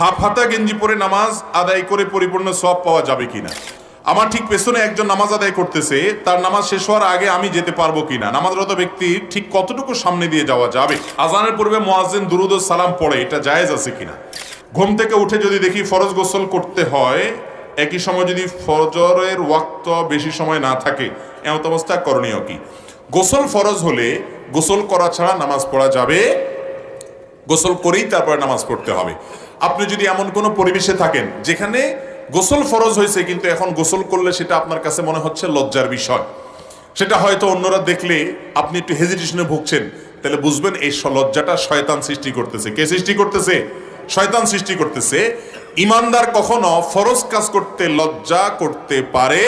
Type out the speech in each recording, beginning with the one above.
Half হাতা গেঞ্জি পরে নামাজ আদায় করে পরিপূর্ণ সওয়াব পাওয়া যাবে কিনা। আমার ঠিক পেছনে একজন নামাজ আদায় করতেছে, তার নামাজ শেষ হওয়ার আগে আমি যেতে পারবো কিনা, নামাজরত ব্যক্তি ঠিক কতটুকু সামনে দিয়ে যাওয়া যাবে। আজানের পূর্বে মুয়াজ্জিন দুরুদ ও সালাম পড়ে, এটা জায়েজ আছে কিনা। ঘুম থেকে উঠে যদি দেখি ফরজ গোসল করতে হয়, একই সময় যদি ফজরের ওয়াক্ত বেশি সময় না থাকে, এমত অবস্থা করণীয় কি। গোসল ফরজ হলে গোসল করা ছাড়া নামাজ পড়া যাবে, গোসল করেই তারপরে নামাজ পড়তে হবে। আপনি যদি এমন কোনো পরিবেশে থাকেন যেখানে গোসল ফরজ হয়েছে কিন্তু এখন গোসল করলে সেটা আপনার কাছে মনে হচ্ছে লজ্জার বিষয়, সেটা হয়তো অন্যরা দেখলে আপনি একটু হেজিটেশনে ভুগছেন, তাহলে বুঝবেন এই লজ্জাটা শয়তান সৃষ্টি করতেছে। কে সৃষ্টি করতেছে? শয়তান সৃষ্টি করতেছে। ইমানদার কখনো ফরজ কাজ করতে লজ্জা করতে পারে।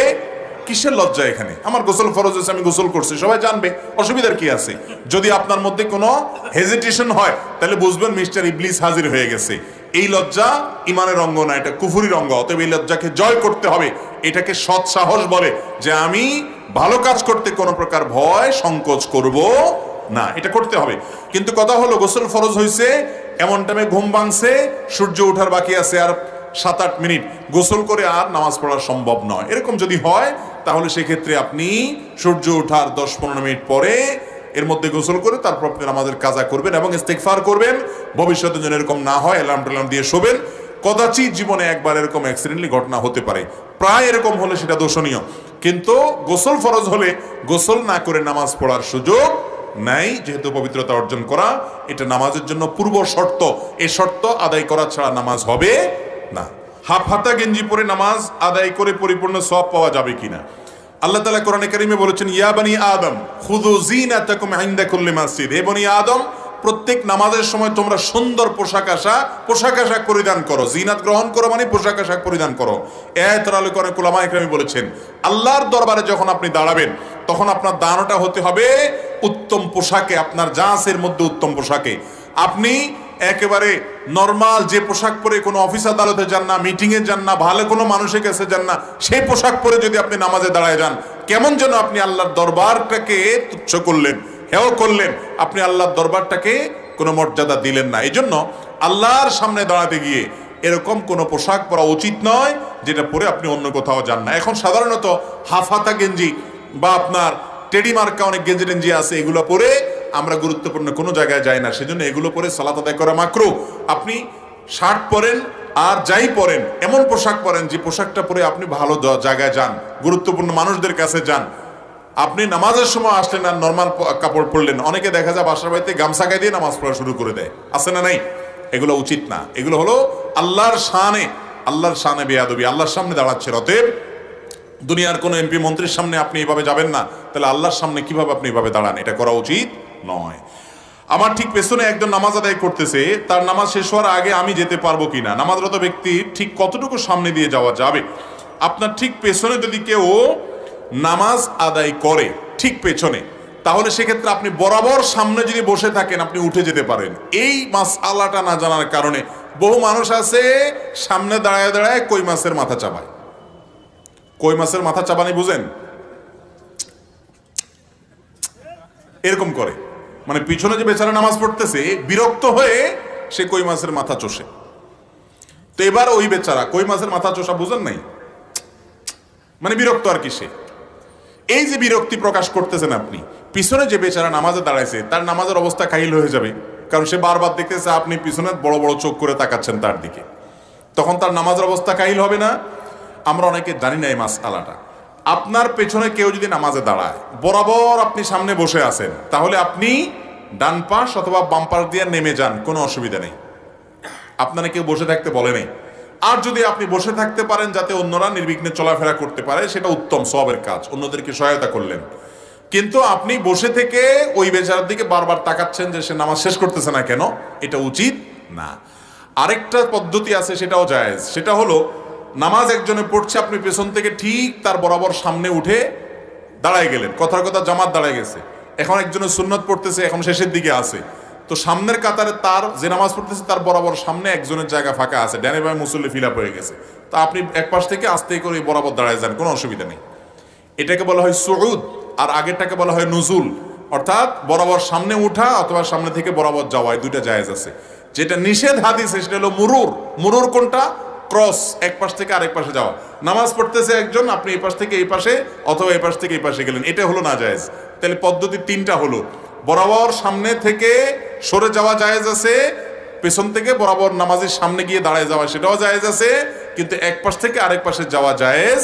কিসের লজ্জা এখানে? আমার গোসল ফরজ হয়েছে, আমি গোসল করছি, সবাই জানবে, অসুবিধার কি আছে? যদি আপনার মধ্যে কোনো হেজিটেশন হয় তাহলে বুঝবেন মিস্টার ইবলিস হাজির হয়ে গেছে। এই লজ্জা ইমানের অঙ্গ না, এটা কুফরির অঙ্গ। অতএব এই লজ্জাকে জয় করতে হবে। এটাকে সৎ সাহস বলে, যে আমি ভালো কাজ করতে কোনো প্রকার ভয় সংকোচ করব না, এটা করতে হবে। কিন্তু কথা হলো গোসল ফরজ হয়েছে, এমন টাইমে ঘুম ভাঙছে, সূর্য ওঠার বাকি আছে আর 7-8 মিনিট, গোসল করে আর নামাজ পড়া সম্ভব নয়, এরকম যদি হয় তাহলে সেক্ষেত্রে আপনি সূর্য ওঠার 10-15 মিনিট পরে এর মধ্যে গোসল করে তারপর আপনি নামাজের কাজা করবেন এবং ইস্তেগফার করবেন। ভবিষ্যতে যেন এরকম না হয় অ্যালার্ম টালার্ম দিয়ে শোবেন। কদাচিৎ জীবনে একবার এরকম অ্যাক্সিডেন্টলি ঘটনা হতে পারে, প্রায় এরকম হলে সেটা দোষণীয়। কিন্তু গোসল ফরজ হলে গোসল না করে নামাজ পড়ার সুযোগ নাই, যেহেতু পবিত্রতা অর্জন করা এটা নামাজের জন্য পূর্ব শর্ত। এই শর্ত আদায় করা ছাড়া নামাজ হবে না। হাফ হাতা গেঞ্জি পরে নামাজ আদায় করে পরিপূর্ণ সওয়াব পাওয়া যাবে কিনা। আল্লাহ তাআলা কোরআনে কারিমে বলেছেন, ইয়া বানি আদম খুযু যিনাতাকুম ইনদা কুল্লি মাসজিদ। হে বনি আদম, প্রত্যেক নামাজের সময় তোমরা সুন্দর পোশাক আশাক পরিধান করো। জিনাত গ্রহণ করো মানে পোশাক আশাক পরিধান করো। আয়াতের আলোকে অনেক উলামা ইকরাম বলেছেন, আল্লাহর দরবারে যখন আপনি দাঁড়াবেন তখন আপনার দাঁড়ানোটা হতে হবে উত্তম পোশাকে, আপনার জাঁসের মধ্যে উত্তম পোশাকে। আপনি একেবারে নরমাল যে পোশাক পরে কোনো অফিস আদালতে যান না, মিটিংয়ে যান না, ভালো কোনো মানুষের কাছে যান না, সেই পোশাক পরে যদি আপনি নামাজে দাঁড়ায় যান, কেমন যেন আপনি আল্লাহর দরবারটাকে তুচ্ছ করলেন, হেয় করলেন, আপনি আল্লাহর দরবারটাকে কোনো মর্যাদা দিলেন না। এই জন্য আল্লাহর সামনে দাঁড়াতে গিয়ে এরকম কোনো পোশাক পরা উচিত নয় যেটা পরে আপনি অন্য কোথাও যান না। এখন সাধারণত হাফ হাতা গেঞ্জি বা আপনার টেডি মার্কা অনেক গেঞ্জি টেঞ্জি আছে, এগুলো পরে আমরা গুরুত্বপূর্ণ কোনো জায়গায় যাই না, সেজন্য এগুলো পরে সালাত আদায় করা মাকরুহ। আপনি শার্ট পরেন আর যাই পরেন, এমন পোশাক পরেন যে পোশাকটা পরে আপনি ভালো জায়গায় যান, গুরুত্বপূর্ণ মানুষদের কাছে যান। আপনি নামাজের সময় আসলেন আর নর্মাল কাপড় পরলেন, অনেকে দেখা যায় বাসার বাড়িতে গামছা গায়ে দিয়ে নামাজ পড়া শুরু করে দেয়, আছে না নাই? এগুলো উচিত না। এগুলো হলো আল্লাহর শানে বেয়াদবি, আল্লাহর সামনে দাঁড়াচ্ছে। অতএব দুনিয়ার কোনো এমপি মন্ত্রীর সামনে আপনি এভাবে যাবেন না, তাহলে আল্লাহর সামনে কিভাবে আপনি এভাবে দাঁড়ান? এটা করা উচিত নয়। আমার ঠিক পেছনে একজন নামাজ আদায় করতেছে, তার নামাজ শেষ হওয়ার আগে আমি যেতে পারবো কিনা, নামাজরত ব্যক্তি ঠিক কতটুকু সামনে দিয়ে যাওয়া যাবে। আপনার ঠিক পেছনে যদি কেউ নামাজ আদায় করে ঠিক পেছনে, তাহলে সেক্ষেত্রে আপনি বরাবর সামনে যদি বসে থাকেন আপনি উঠে যেতে পারেন। এই মাসআলাটা না জানার কারণে বহু মানুষ আছে সামনে দাঁড়ায় দাঁড়ায় কই মাছের মাথা চাবায়। কই মাছের মাথা চাবানি বুঝেন? এরকম করে, মানে পিছনে যে বেচারা নামাজ পড়তেছে বিরক্ত হয়ে সে কই মাছের মাথা চষে। তো এবার ওই বেচারা কই মাছের মাথা চষা বুঝেন নাই, মানে বিরক্ত আর কি। সে এই যে বিরক্তি প্রকাশ করতেছেন আপনি, পিছনে যে বেচারা নামাজে দাঁড়াইছে তার নামাজের অবস্থা কাহিল হয়ে যাবে, কারণ সে বারবার দেখতেছে আপনি পিছনে বড় বড় চোখ করে তাকাচ্ছেন তার দিকে, তখন তার নামাজের অবস্থা কাহিল হবে না? আমরা অনেকে জানি না এই মাসআলাটা। আপনার পেছনে কেউ যদি নামাজে দাঁড়ায়, বরাবর আপনি সামনে বসে আছেন, তাহলে আপনি ডান পাশ অথবা বাম পাশ দিয়ে নেমে যান, কোনো অসুবিধা নেই। আপনারা কেউ বসে থাকতে বলে নেই। আর যদি আপনি বসে থাকতে পারেন যাতে অন্যরা নির্বিঘ্নে চলাফেরা করতে পারে, সেটা উত্তম সওয়াবের কাজ, অন্যদেরকে সহায়তা করলেন। কিন্তু আপনি বসে থেকে ওই বেচারার দিকে বারবার তাকাচ্ছেন যে সে নামাজ শেষ করতেছে না কেন, এটা উচিত না। আরেকটা পদ্ধতি আছে, সেটাও জায়েজ। সেটা হলো নামাজ একজনে পড়ছে, আপনি পেছন থেকে ঠিক তার বরাবর সামনে উঠে দাঁড়ায় গেলেন। কথার কথা জামাত দাঁড়ায় গেছে, এখন একজনের সুন্নত পড়তেছে, এখন শেষের দিকে আছে, তো সামনের কাতারে তার যে নামাজ পড়তেছে তার বরাবর সামনে একজনের জায়গা ফাঁকা আছে, ডানে বামে মুসল্লি ফিল আপ হয়ে গেছে, তা আপনি এক পাশ থেকে আস্তে করে বরাবর দাঁড়ায় যান, কোনো অসুবিধা নেই। এটাকে বলা হয় সুউদ, আর আগেরটাকে বলা হয় নুজুল, অর্থাৎ বরাবর সামনে উঠা অথবা সামনে থেকে বরাবর যাওয়া, দুইটা জায়েজ আছে। যেটা নিষেধ হাদিসে সেটা হলো মুরুর। মুরুর কোনটা? ক্রস, এক পাশ থেকে আরেক পাশে যাওয়া। নামাজ পড়তেছে একজন, আপনি এই পাশ থেকে এই পাশে অথবা এই পাশ থেকে এই পাশে গেলেন, এটা হলো নাজায়েজ। তাহলে পদ্ধতি তিনটা হলো, বরাবর সামনে থেকে সরে যাওয়া জায়েজ আছে, পেছন থেকে বরাবর নামাজের সামনে গিয়ে দাঁড়ায় যাওয়া সেটাও জায়েজ আছে, কিন্তু এক পাশ থেকে আরেক পাশে যাওয়া জায়েজ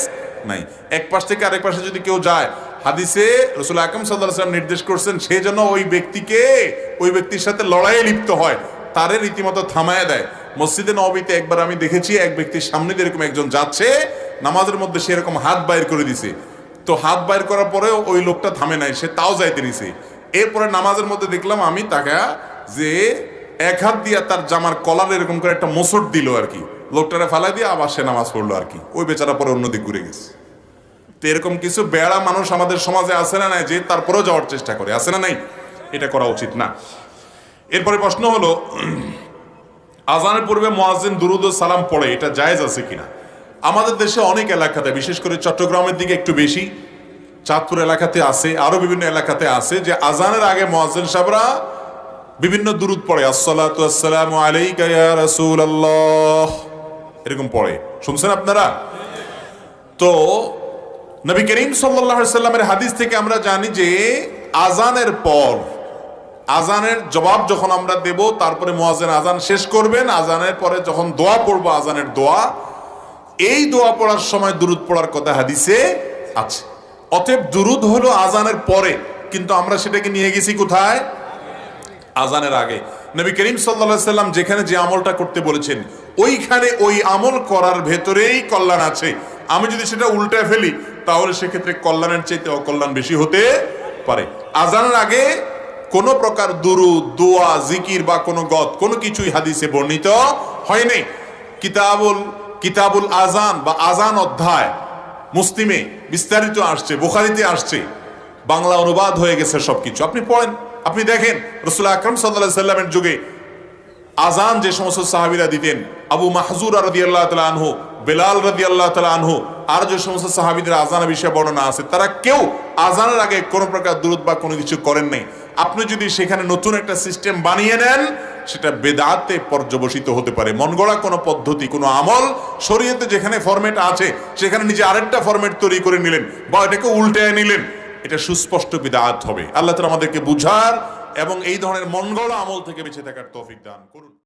নাই। এক পাশ থেকে আরেক পাশে যদি কেউ যায়, হাদিসে রাসূল আকরাম সাল্লাল্লাহু আলাইহি ওয়াসাল্লাম নির্দেশ করছেন সে যেন ওই ব্যক্তির সাথে লড়াইয়ে লিপ্ত হয়, তারে রীতিমতো থামায় দেয়। মসজিদে নববীতে একবার আমি দেখেছি, এক ব্যক্তির সামনে দিয়ে এরকম একজন যাচ্ছে, নামাজের মধ্যে সে এরকম হাত বাইর করে দিছে। তো হাত বাইর করার পরেও ওই লোকটা থামে নাই, সে তাও যাইতে নিছে। এরপরে নামাজের মধ্যে দেখলাম আমি তাকে যে এক হাত দিয়ে তার জামার কলার এরকম করে একটা মোচড় দিল আর কি, লোকটারে ফালাই দিয়ে আবার সে নামাজ পড়লো আর কি। ওই বেচারা পরে অন্যদিক ঘুরে গেছে। তো এরকম কিছু বেড়া মানুষ আমাদের সমাজে আছে না নাই, যে তারপরেও যাওয়ার চেষ্টা করে, আছে না নাই? এটা করা উচিত না। এরপরে প্রশ্ন হলো, আজানের পূর্বে মুয়াজ্জিন দুরুদ ও সালাম পড়ে, এটা জায়েজ আছে কিনা? আমাদের দেশে অনেক এলাকাতে, বিশেষ করে চট্টগ্রামের দিকে একটু বেশি, চাঁদপুর এলাকাতে আছে, আরো বিভিন্ন এলাকাতে আছে, যে আজানের আগে মুয়াজ্জিন সাহেবরা বিভিন্ন দুরুদ পড়ে, আসসালাতু আসসালামু আলাইকা ইয়া রাসূলুল্লাহ, এরকম পড়ে। শুনছেন আপনারা? তো নবী করিম সাল্লাল্লাহু আলাইহি সাল্লামের হাদিস থেকে আমরা জানি যে আজানের পর, আজানের জবাব যখন আমরা দেব, তারপরে মুয়াজ্জিন আজান শেষ করবেন, আজানের পরে যখন দোয়া পড়বো, আজানের দোয়া, এই দোয়া পড়ার সময় দুরুদ পড়ার কথা হাদিসে আছে। অতএব দুরুদ হলো আজানের পরে, কিন্তু আমরা সেটাকে নিয়ে গেছি কোথায়? আজানের আগে। নবী করিম সাল্লাল্লাহু আলাইহি সাল্লাম যেখানে যে আমলটা করতে বলেছেন, ওইখানে ওই আমল করার ভেতরেই কল্যাণ আছে। আমি যদি সেটা উল্টায় ফেলি, তাহলে সেক্ষেত্রে কল্যাণের চাইতে অকল্যাণ বেশি হতে পারে। আজানের আগে কোনো প্রকার দুরুদ, দোয়া, জিকির বা কোনো গত কোনো কিছুই হাদিসে বর্ণিত হয়নি। কিতাবুল আজান বা আজান অধ্যায় মুসলিমে বিস্তারিত আসছে, বুখারীতে আসছে, বাংলা অনুবাদ হয়ে গেছে সবকিছু। আপনি পড়েন, আপনি দেখেন রাসূল আকরাম সাল্লাল্লাহু আলাইহি সাল্লামের যুগে আজান যে সমস্ত সাহাবীরা দিতেন, আবু মাহজুরা রাদিয়াল্লাহু তাআলা আনহু, বেলাল রাদিয়াল্লাহু তাআলা আনহু, আর যে সমস্ত সাহাবীদের আজানের বিষয়ে বর্ণনা আছে, তারা কেউ আজানের আগে কোনো প্রকার দুরূদ বা কোনো কিছু করেন নাই। আপনি যদি সেখানে নতুন একটা সিস্টেম বানিয়ে নেন, সেটা বেদাতে পর্যবসিত হতে পারে। মন গড়া কোনো পদ্ধতি, কোনো আমল শরীয়তে যেখানে ফরম্যাট আছে, সেখানে নিজে আরেকটা ফরম্যাট তৈরি করে নিলেন বা এটাকে উল্টায় নিলেন, এটা সুস্পষ্ট বিদআত হবে। আল্লাহ তাআলা আমাদেরকে বুঝার এবং এই ধরনের মন গড়া আমল থেকে বেঁচে থাকার তৌফিক দান করুন।